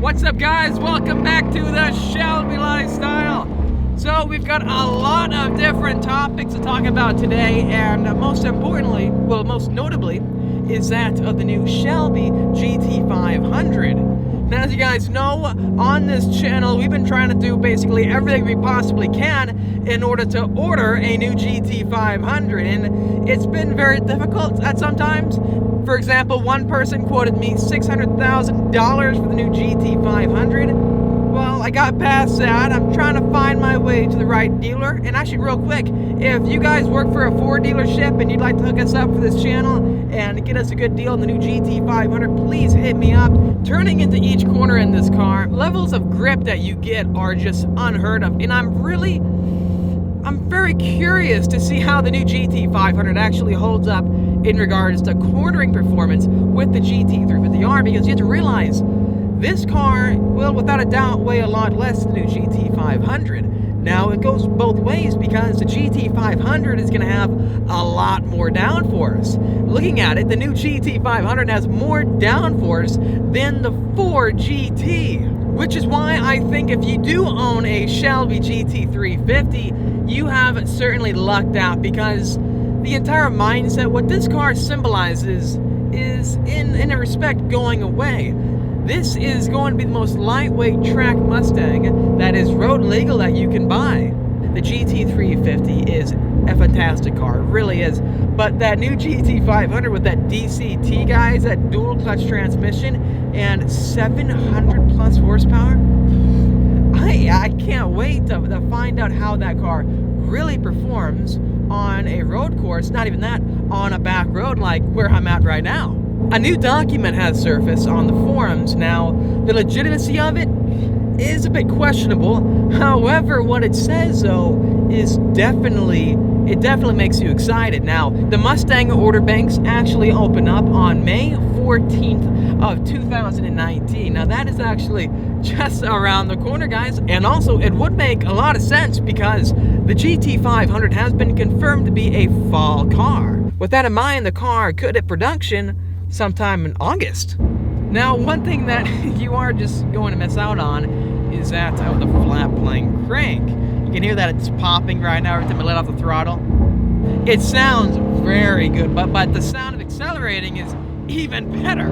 What's up, guys? Welcome back to the Shelby Lifestyle. So we've got a lot of different topics to talk about today, and most importantly, well, most notably, is that of the new Shelby GT500. Now, as you guys know, on this channel, we've been trying to do basically everything we possibly can in order to order a new GT500, and it's been very difficult at some times. For example, one person quoted me $600,000 for the new GT500. Well, I got past that. I'm trying to find my way to the right dealer. And actually, real quick, if you guys work for a Ford dealership and you'd like to hook us up for this channel and get us a good deal on the new GT500, please hit me up. Turning into each corner in this car, levels of grip that you get are just unheard of. And I'm very curious to see how the new GT500 actually holds up in regards to cornering performance with the GT350R, because you have to realize this car will without a doubt weigh a lot less than the new GT500. Now it goes both ways, because the GT500 is going to have a lot more downforce. Looking at it, the new GT500 has more downforce than the Ford GT, which is why I think if you do own a Shelby GT350, you have certainly lucked out, because the entire mindset, what this car symbolizes, is in a respect going away. This is going to be the most lightweight track Mustang that is road legal that you can buy. The GT350 is a fantastic car, it really is. But that new GT500 with that DCT, guys, that dual clutch transmission and 700 plus horsepower, I can't wait to find out how that car really performs on a road course, not even that, on a back road like where I'm at right now. A new document has surfaced on the forums. Now, the legitimacy of it is a bit questionable. However, what it says, though, is definitely makes you excited. Now, the Mustang order banks actually open up on May 14th of 2019. Now, that is actually just around the corner, guys. And also, it would make a lot of sense, because the GT500 has been confirmed to be a fall car. With that in mind, the car could hit production sometime in August. Now, one thing that you are just going to miss out on is that of the flat plane crank. You can hear that it's popping right now every time I let off the throttle. It sounds very good, but the sound of accelerating is even better.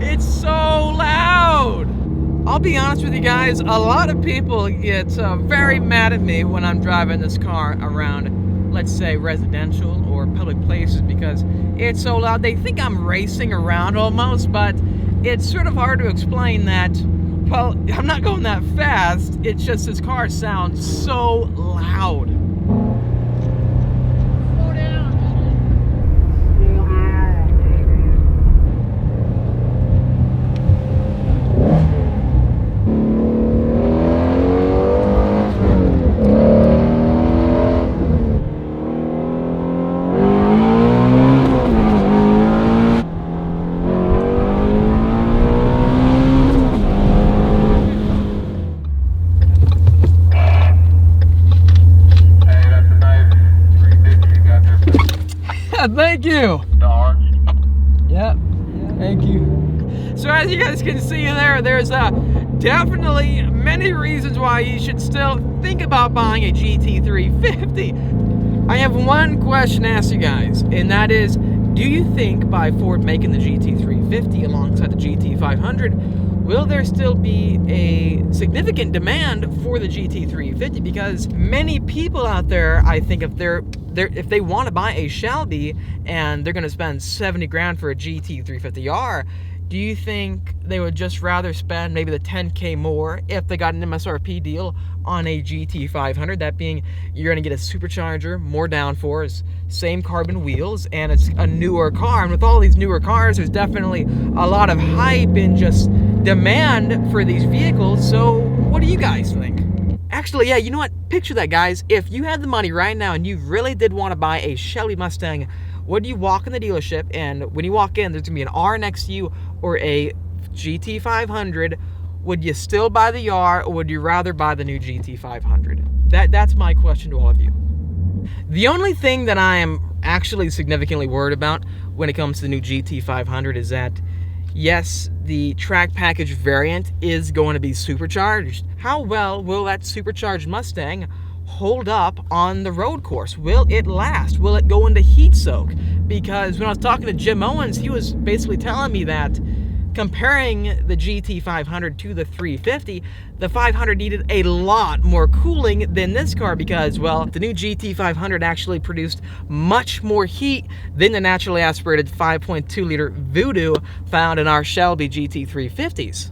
It's so loud. I'll be honest with you guys, a lot of people get very mad at me when I'm driving this car around, let's say, residential or public places, because it's so loud. They think I'm racing around almost, but it's sort of hard to explain that, well, I'm not going that fast. It's just this car sounds so loud. Thank you. Yep. Thank you. So as you guys can see there's definitely many reasons why you should still think about buying a GT350. I have one question to ask you guys, and that is, do you think by Ford making the GT350 alongside the GT500, will there still be a significant demand for the GT350? Because many people out there, I think, if they want to buy a Shelby and they're going to spend 70 grand for a GT350R, do you think they would just rather spend maybe the 10K more if they got an MSRP deal on a GT500? That being, you're going to get a supercharger, more downforce, same carbon wheels, and it's a newer car. And with all these newer cars, there's definitely a lot of hype and just demand for these vehicles. So what do you guys think? Actually, yeah, you know what? Picture that, guys. If you had the money right now and you really did want to buy a Shelby Mustang, would you walk in the dealership and when you walk in, there's going to be an R next to you or a GT500? Would you still buy the R, or would you rather buy the new GT500? That's my question to all of you. The only thing that I am actually significantly worried about when it comes to the new GT500 is that, yes, the track package variant is going to be supercharged. How well will that supercharged Mustang hold up on the road course? Will it last? Will it go into heat soak? Because when I was talking to Jim Owens, he was basically telling me that comparing the GT500 to the 350, the 500 needed a lot more cooling than this car because, well, the new GT500 actually produced much more heat than the naturally aspirated 5.2-liter Voodoo found in our Shelby GT350s.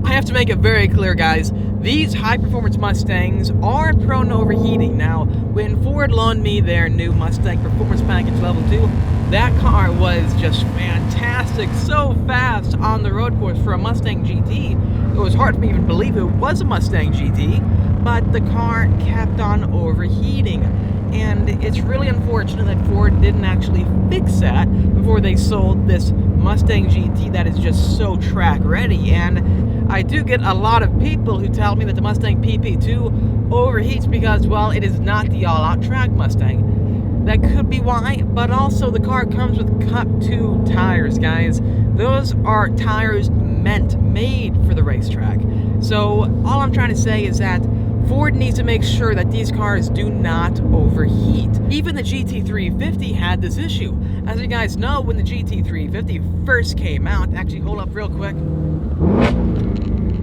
I have to make it very clear, guys, these high-performance Mustangs are prone to overheating. Now, when Ford loaned me their new Mustang Performance Package Level 2, that car was just fantastic, so fast on the road course for a Mustang GT. It was hard for me to even believe it was a Mustang GT, but the car kept on overheating. And it's really unfortunate that Ford didn't actually fix that before they sold this Mustang GT that is just so track ready. And I do get a lot of people who tell me that the Mustang PP2 overheats because, well, it is not the all-out track Mustang. That could be why, but also the car comes with Cup 2 tires, guys. Those are tires made for the racetrack. So all I'm trying to say is that Ford needs to make sure that these cars do not overheat. Even the GT350 had this issue. As you guys know, when the GT350 first came out, actually hold up real quick.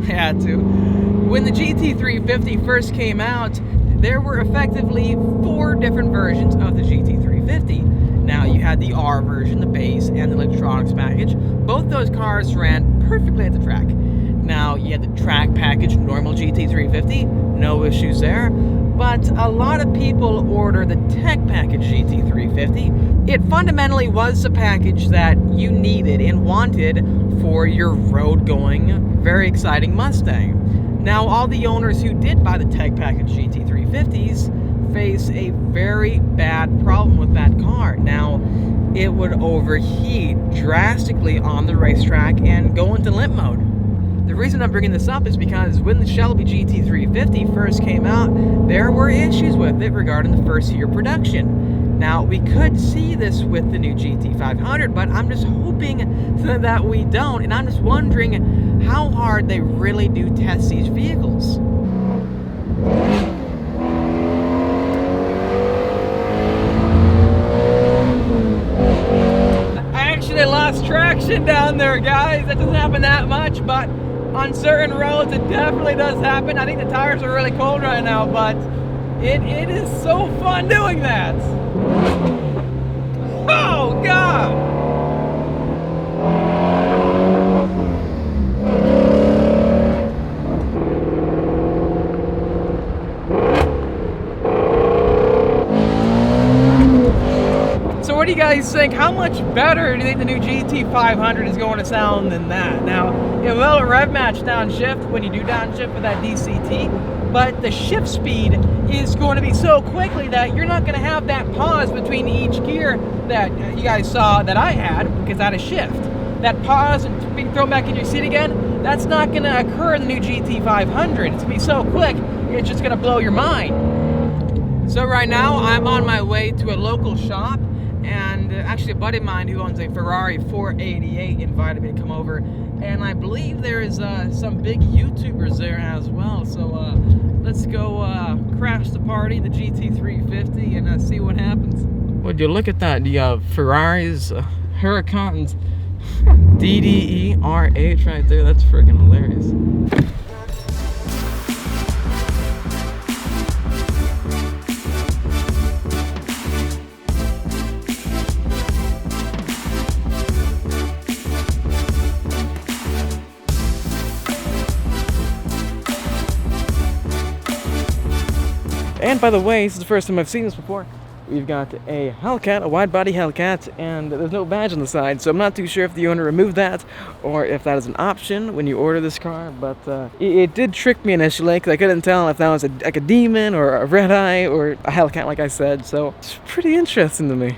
I had to. When the GT350 first came out, there were effectively 4 different versions of the GT350. Now you had the R version, the base, and the electronics package. Both those cars ran perfectly at the track. Now you had the track package, normal GT350, no issues there. But a lot of people order the tech package GT350. It fundamentally was the package that you needed and wanted for your road-going, very exciting Mustang. Now, all the owners who did buy the tech package GT350s face a very bad problem with that car. Now, it would overheat drastically on the racetrack and go into limp mode. The reason I'm bringing this up is because when the Shelby GT350 first came out, there were issues with it regarding the first year production. Now, we could see this with the new GT500, but I'm just hoping that we don't, and I'm just wondering how hard they really do test these vehicles. I actually lost traction down there, guys. That doesn't happen that much, but on certain roads it definitely does happen. I think the tires are really cold right now, but it is so fun doing that. Oh, God! So what do you guys think? How much better do you think the new GT500 is going to sound than that? Now, it will rev match downshift when you do downshift with that DCT, but the shift speed is going to be so quickly that you're not going to have that pause between each gear that you guys saw that I had because I had a shift. That pause and being thrown back in your seat again, that's not going to occur in the new GT500. It's going to be so quick, it's just going to blow your mind. So right now, I'm on my way to a local shop. And actually a buddy of mine who owns a Ferrari 488 invited me to come over, and I believe there is some big YouTubers there as well. So let's go crash the party, the GT350, and see what happens. Would you look at that? You have Ferraris, Huracans, DDE R8 right there. That's freaking hilarious. And by the way, this is the first time I've seen this before. We've got a Hellcat, a wide-body Hellcat, and there's no badge on the side, so I'm not too sure if the owner removed that or if that is an option when you order this car, but it did trick me initially because I couldn't tell if that was like a demon or a red eye or a Hellcat, like I said, so it's pretty interesting to me.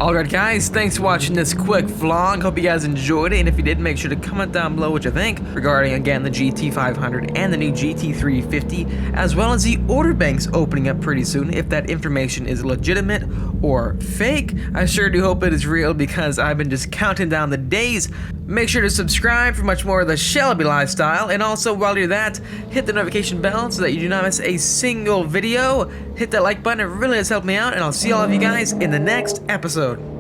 Alright guys, thanks for watching this quick vlog. Hope you guys enjoyed it, and if you did, make sure to comment down below what you think regarding, again, the GT500 and the new GT350, as well as the order banks opening up pretty soon. If that information is legitimate or fake, I sure do hope it is real, because I've been just counting down the days. Make sure to subscribe for much more of the Shelby lifestyle, and also while you're that, hit the notification bell so that you do not miss a single video. Hit that like button, it really does help me out, and I'll see all of you guys in the next episode.